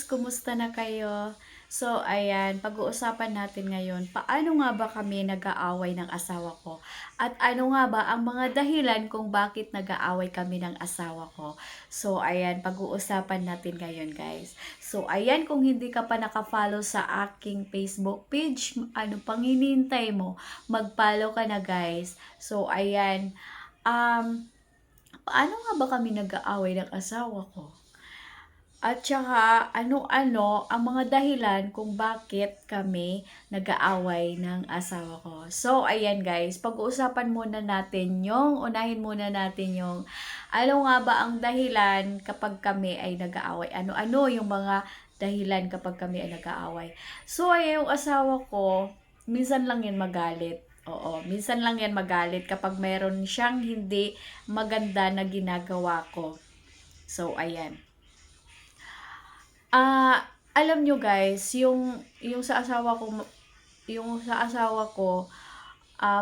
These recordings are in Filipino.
kumusta na kayo? So, ayan, pag-uusapan natin ngayon, paano nga ba kami nag-aaway ng asawa ko? At ano nga ba ang mga dahilan kung bakit nag-aaway kami ng asawa ko? So, ayan, pag-uusapan natin ngayon, guys. So, ayan, kung hindi ka pa naka-follow sa aking Facebook page, ano pang hinihintay mo? Mag-follow ka na, guys. So, ayan, paano nga ba kami nag-aaway ng asawa ko? At saka ano-ano ang mga dahilan kung bakit kami nag-aaway ng asawa ko. So, ayan guys, pag-uusapan muna natin unahin muna natin yung ano nga ba ang dahilan kapag kami ay nag-aaway. Ano-ano yung mga dahilan kapag kami ay nag-aaway. So, ay yung asawa ko, minsan lang yan magalit. Oo, minsan lang yan magalit kapag mayroon siyang hindi maganda na ginagawa ko. So, ayan. Alam nyo guys, yung sa asawa ko,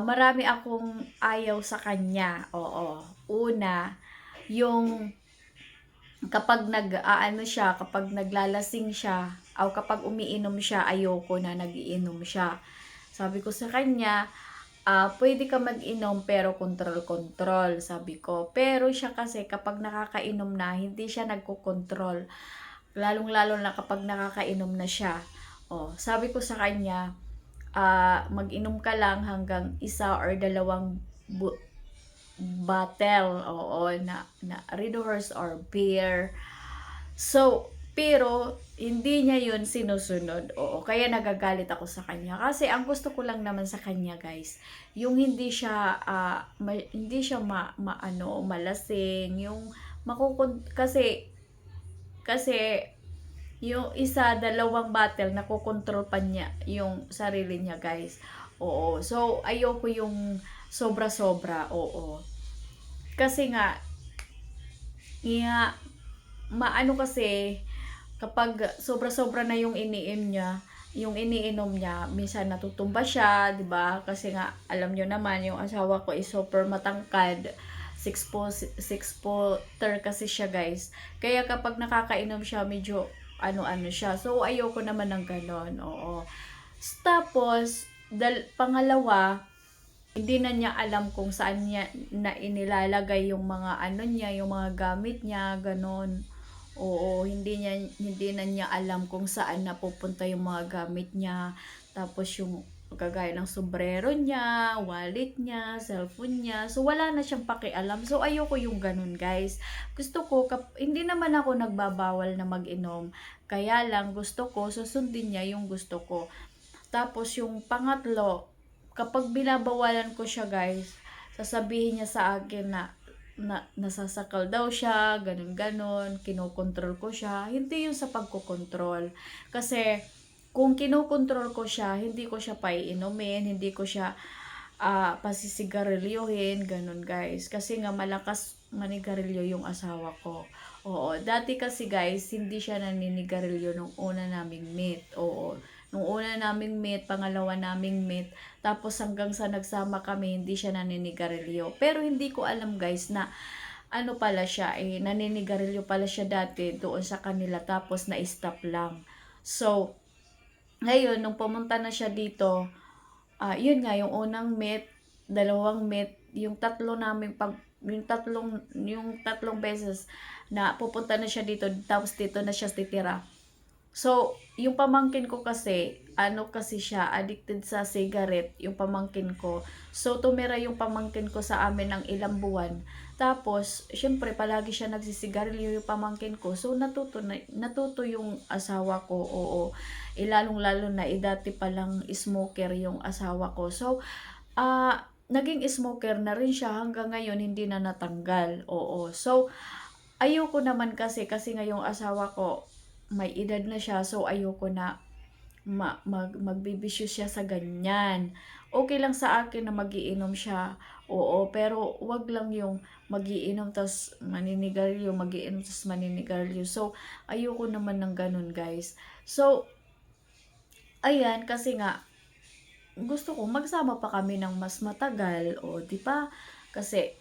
marami akong ayaw sa kanya. Oo. Una, yung kapag kapag naglalasing siya, o kapag umiinom siya, ayoko na nagiinom siya. Sabi ko sa kanya, pwede ka mag-inom pero kontrol-kontrol, sabi ko. Pero siya kasi kapag nakakainom na, hindi siya nagko-kontrol. Lalong-lalo na kapag nakakainom na siya. Sabi ko sa kanya, mag-inom ka lang hanggang 1 or 2 bottle, na Red Horse or beer. So, pero hindi niya 'yun sinusunod. Kaya nagagalit ako sa kanya. Kasi ang gusto ko lang naman sa kanya, guys, yung hindi siya malasing, yung kasi yung 1, 2 bottle nakokontrol pa niya yung sarili niya, guys. So ayoko yung sobra-sobra. Kasi nga maano kasi kapag sobra-sobra na yung iniinom niya, minsan natutumba siya, 'di ba? Kasi nga alam niyo naman yung asawa ko is super matangkad. 6'4" kasi siya, guys. Kaya kapag nakakainom siya, medyo ano siya. So ayoko naman ng ganon. Tapos pangalawa, hindi na niya alam kung saan niya na inilalagay yung mga yung mga gamit niya, ganon. Hindi na niya alam kung saan napupunta yung mga gamit niya. Tapos yung kagaya ng sombrero niya, wallet niya, cellphone niya. So wala na siyang pakialam. So ayoko yung ganun, guys. Gusto ko hindi naman ako nagbabawal na mag-inom. Kaya lang gusto ko susundin niya yung gusto ko. Tapos yung pangatlo, kapag binabawalan ko siya, guys, sasabihin niya sa akin na nasasakal daw siya, ganun-ganon, kinokontrol ko siya. Hindi yun sa pagkokontrol. Kasi, kung kinokontrol ko siya, hindi ko siya paiinumin, hindi ko siya pasisigarilyohin, ganun, guys. Kasi nga malakas manigarilyo yung asawa ko. Dati kasi, guys, hindi siya naninigarilyo nung una naming meet. Nung una naming meet, pangalawa naming meet, tapos hanggang sa nagsama kami, hindi siya naninigarilyo. Pero hindi ko alam, guys, na ano pala siya, naninigarilyo pala siya dati doon sa kanila, tapos na-stop lang. So, ngayon, nung pumunta na siya dito, yun nga, yung unang meet, dalawang meet, yung tatlong beses na pupunta na siya dito, tapos dito na siya titira. So, yung pamangkin ko kasi, kasi siya, addicted sa cigarette, yung pamangkin ko. So, tumira yung pamangkin ko sa amin ng ilang buwan. Tapos, syempre, palagi siya nagsisigarilyo yung pamangkin ko. So, natuto yung asawa ko, Lalong-lalo na, dati palang smoker yung asawa ko. So, naging smoker na rin siya hanggang ngayon, hindi na natanggal. So, ayoko naman kasi nga yung asawa ko, may edad na siya, so ayoko na magbibisyo siya sa ganyan. Okay lang sa akin na magiinom siya, pero wag lang yung magiinom tas maninigarilyo, magiinom tas maninigarilyo. So, ayoko naman ng ganun, guys. So, ayan, kasi nga, gusto ko magsama pa kami ng mas matagal, di ba? Kasi,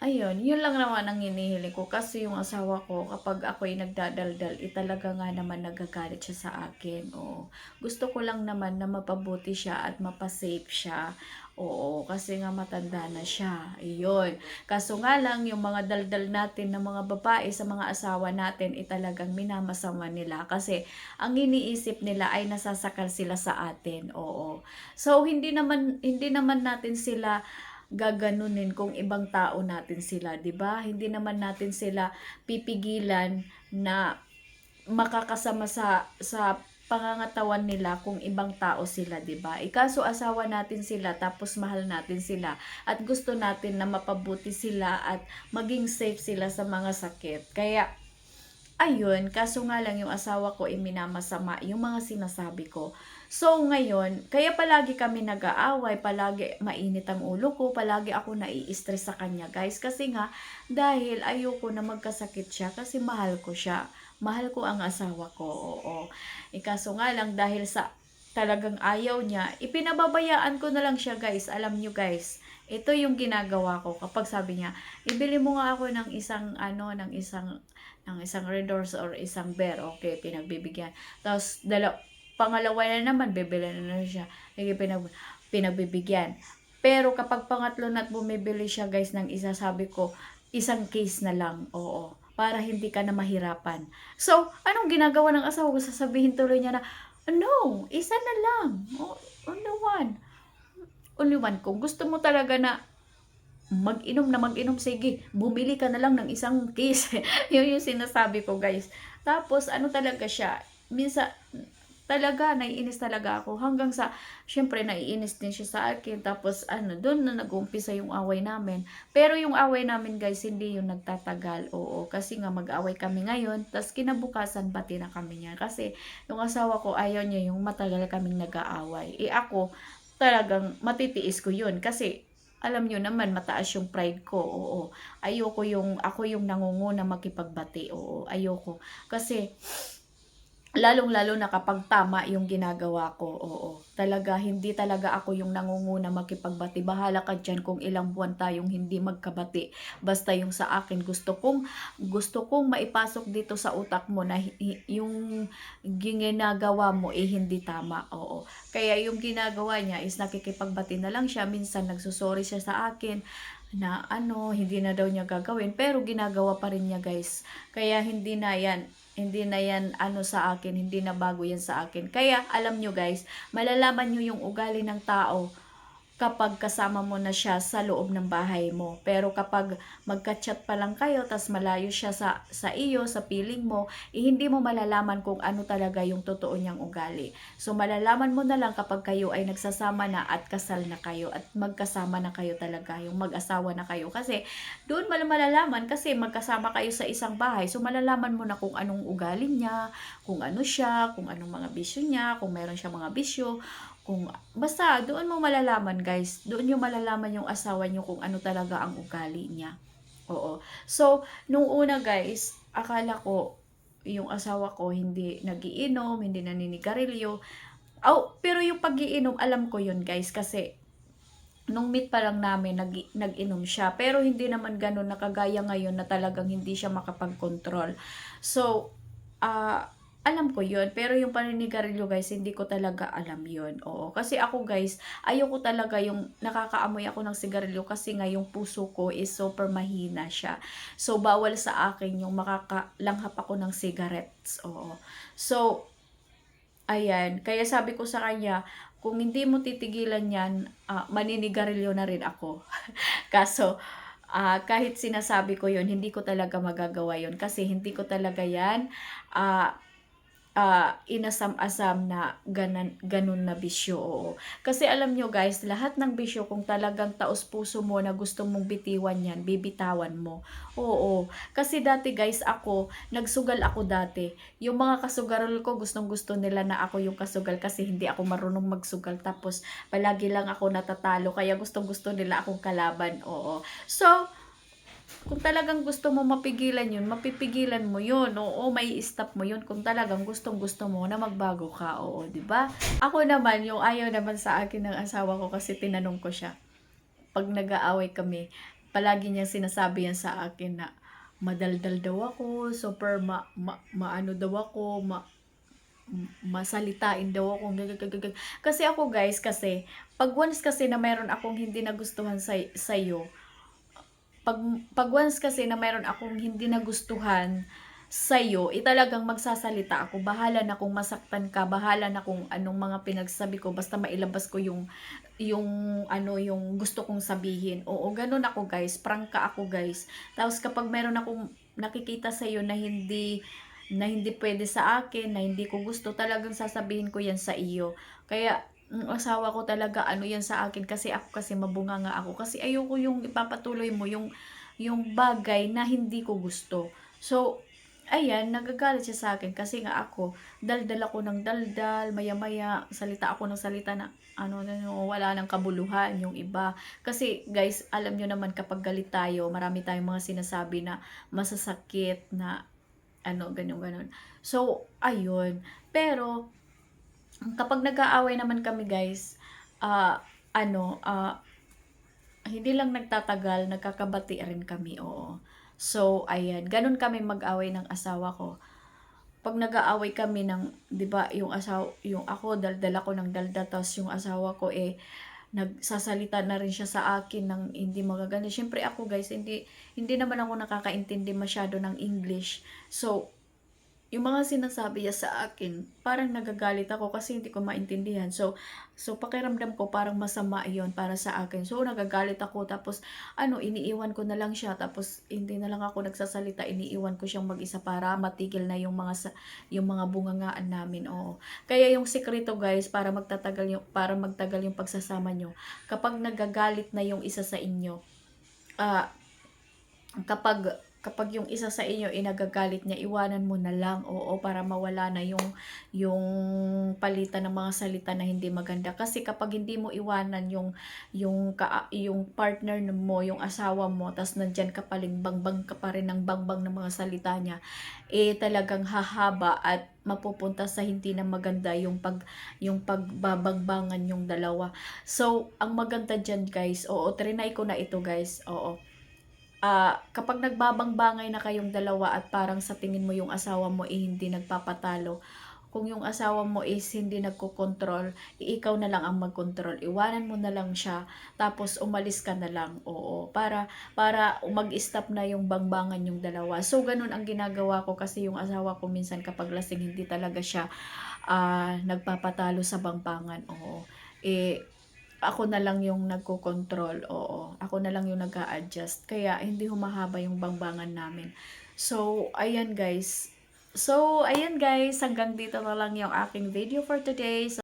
Ayun, yun lang naman ang hinihiling ko kasi yung asawa ko kapag ako'y nagdadaldal, talaga nga naman nagagalit siya sa akin, oo. Gusto ko lang naman na mapabuti siya at mapa-safe siya, oo, kasi nga matanda na siya, iyon. Kaso nga lang yung mga daldal natin na mga babae sa mga asawa natin, talagang minamasama nila kasi ang iniisip nila ay nasasakal sila sa atin, oo. So hindi naman natin sila gaganunin kung ibang tao natin sila, 'di ba? Hindi naman natin sila pipigilan na makakasama sa pangangatawan nila kung ibang tao sila, 'di ba? Kaso asawa natin sila tapos mahal natin sila at gusto natin na mapabuti sila at maging safe sila sa mga sakit. Kaya ayun, kaso nga lang yung asawa ko minamasama yung mga sinasabi ko. So ngayon, kaya palagi kami nag-aaway, palagi mainit ang ulo ko, palagi ako nai-stress sa kanya guys. Kasi nga, dahil ayoko na magkasakit siya kasi mahal ko siya. Mahal ko ang asawa ko, oo. Kaso nga lang dahil sa talagang ayaw niya, ipinababayaan ko na lang siya guys. Alam nyo guys, ito yung ginagawa ko kapag sabi niya, ibili mo nga ako ng isang ng isang Red Doors or isang bear, okay, pinagbibigyan. Tapos, pangalawa na naman, bibili na naman siya. Sige, pinagbibigyan. Pero kapag pangatlo na't bumibili siya guys ng isa, sabi ko, isang case na lang, oo. Para hindi ka na mahirapan. So, anong ginagawa ng asawa ko? Sasabihin tuloy niya na, no, isa na lang. Oh, only one. Only one. Kung gusto mo talaga na mag-inom, sige, bumili ka na lang ng isang case. Yun yung sinasabi ko guys. Tapos ano talaga siya, minsan talaga naiinis talaga ako hanggang sa syempre naiinis din siya sa akin, tapos doon na nag-uumpisa yung away namin. Pero yung away namin guys hindi yung nagtatagal, oo, kasi nga mag-away kami ngayon tapos kinabukasan bati na kami niya kasi yung asawa ko ayaw niya yung matagal kaming nag-aaway. Ako talagang matitiis ko yun kasi alam nyo naman, mataas yung pride ko, oo. Ako yung nangunguna makipagbati, oo. Ayoko. Kasi, lalong-lalo na kapag tama yung ginagawa ko, oo. Talaga, hindi talaga ako yung nangunguna makipagbati. Bahala ka dyan kung ilang buwan tayong hindi magkabati. Basta yung sa akin, gusto kong maipasok dito sa utak mo na yung ginagawa mo hindi tama, oo. Kaya yung ginagawa niya is nakikipagbati na lang siya. Minsan nagsusorry siya sa akin na hindi na daw niya gagawin. Pero ginagawa pa rin niya guys. Kaya hindi na yan sa akin, hindi na bago yan sa akin. Kaya alam nyo guys, malalaman nyo yung ugali ng tao kapag kasama mo na siya sa loob ng bahay mo. Pero kapag magka-chat pa lang kayo, tas malayo siya sa iyo, sa piling mo, hindi mo malalaman kung ano talaga yung totoo niyang ugali. So malalaman mo na lang kapag kayo ay nagsasama na at kasal na kayo at magkasama na kayo talaga, yung mag-asawa na kayo. Kasi doon malalaman kasi magkasama kayo sa isang bahay. So malalaman mo na kung anong ugali niya, kung ano siya, kung anong mga bisyo niya, kung meron siya mga bisyo, basta doon mo malalaman guys, doon yung malalaman yung asawa niyo kung ano talaga ang ugali niya. Oo. So, nung una guys, akala ko yung asawa ko hindi nagiinom, hindi naninigarilyo. Pero yung pagiinom, alam ko yun guys kasi nung meet pa lang namin, nag-inom siya. Pero hindi naman ganun na kagaya ngayon na talagang hindi siya makapag-control. So, alam ko yun, pero yung paninigarilyo guys, hindi ko talaga alam yun. Oo, kasi ako guys, ayoko talaga yung nakakaamoy ako ng sigarilyo kasi nga yung puso ko is super mahina siya. So, bawal sa akin yung makakalanghap ako ng cigarettes. Oo. So, ayan. Kaya sabi ko sa kanya, kung hindi mo titigilan yan, maninigarilyo na rin ako. Kaso, kahit sinasabi ko yun, hindi ko talaga magagawa yun kasi hindi ko talaga yan inasam-asam na ganun na bisyo, oo. Kasi alam nyo guys, lahat ng bisyo kung talagang taos puso mo na gusto mong bitiwan yan, bibitawan mo. Oo. Kasi dati guys, nagsugal ako dati. Yung mga kasugaral ko, gustong gusto nila na ako yung kasugal kasi hindi ako marunong magsugal. Tapos, palagi lang ako natatalo. Kaya gustong gusto nila akong kalaban, oo. So, kung talagang gusto mo mapigilan yun, mapipigilan mo yun. Oo, may stop mo yun kung talagang gustong-gusto mo na magbago ka. Oo, di ba? Ako naman, yung ayaw naman sa akin ng asawa ko kasi tinanong ko siya. Pag nag-aaway kami, palagi niyang sinasabi yan sa akin na madaldal daw ako, super maano daw ako, masalitain daw ako. Kasi ako guys, kasi pag once kasi na mayroon akong hindi nagustuhan sa'yo, pag, pag once kasi na mayroon akong hindi nagustuhan sa'yo, talagang magsasalita ako. Bahala na kung masaktan ka, bahala na kung anong mga pinagsabi ko, basta mailabas ko yung yung gusto kong sabihin. Oo, ganun ako guys, prangka ako guys. Tapos kapag meron akong nakikita sa'yo na hindi pwede sa akin, na hindi ko gusto, talagang sasabihin ko yan sa iyo. Kaya ang asawa ko talaga ano yan sa akin, kasi ako kasi mabunganga ako, kasi ayoko yung ipapatuloy mo yung bagay na hindi ko gusto. So ayan, nagagalit siya sa akin kasi nga ako, daldal ako ng daldal, maya-maya salita ako ng salita na wala nang kabuluhan yung iba. Kasi guys, alam nyo naman kapag galit tayo, marami tayong mga sinasabi na masasakit na ganyan ganon. So ayun, pero kapag nag-aaway naman kami guys, ah ano, ah hindi lang nagtatagal, nagkakabati rin kami, oo. So, ayan, ganun kami mag-away ng asawa ko. Pag nag-aaway kami ng, 'di ba, yung ako daldal ako ng daldal, tapos yung asawa ko nagsasalita na rin siya sa akin ng hindi magaganda. Siyempre ako guys, hindi naman ako nakakaintindi masyado ng English. So, yung mga sinasabi niya sa akin, parang nagagalit ako kasi hindi ko maintindihan. So pakiramdam ko parang masama yon para sa akin. So nagagalit ako, tapos iniiwan ko na lang siya, tapos hindi na lang ako nagsasalita, iniiwan ko siyang mag-isa para matigil na yung mga bungangaan namin. Oo. Kaya yung sikreto guys, para magtagal yung pagsasama nyo, kapag nagagalit na yung isa sa inyo, ah kapag yung isa sa inyo inagagalit niya, iwanan mo na lang, oo, para mawala na yung palitan ng mga salita na hindi maganda. Kasi kapag hindi mo iwanan yung partner mo, yung asawa mo, tas nandiyan ka paling bangbang ka pa rin ng bangbang ng mga salita niya, talagang hahaba at mapupunta sa hindi na maganda yung pagbabangbangan yung dalawa. So ang maganda diyan guys, oo, trinay ko na ito guys, oo. Kapag nagbabangbangay na kayong dalawa at parang sa tingin mo yung asawa mo hindi nagpapatalo, kung yung asawa mo is hindi nagkokontrol, ikaw na lang ang magkontrol. Iwanan mo na lang siya, tapos umalis ka na lang. Oo, para mag-stop na yung bangbangan yung dalawa. So ganun ang ginagawa ko, kasi yung asawa ko minsan kapag lasing hindi talaga siya nagpapatalo sa bangbangan. Oo. Ako na lang yung nagko-control, oo. Ako na lang yung nag-a-adjust. Kaya hindi humahaba yung bangbangan namin. So, ayan guys. Hanggang dito na lang yung aking video for today. So,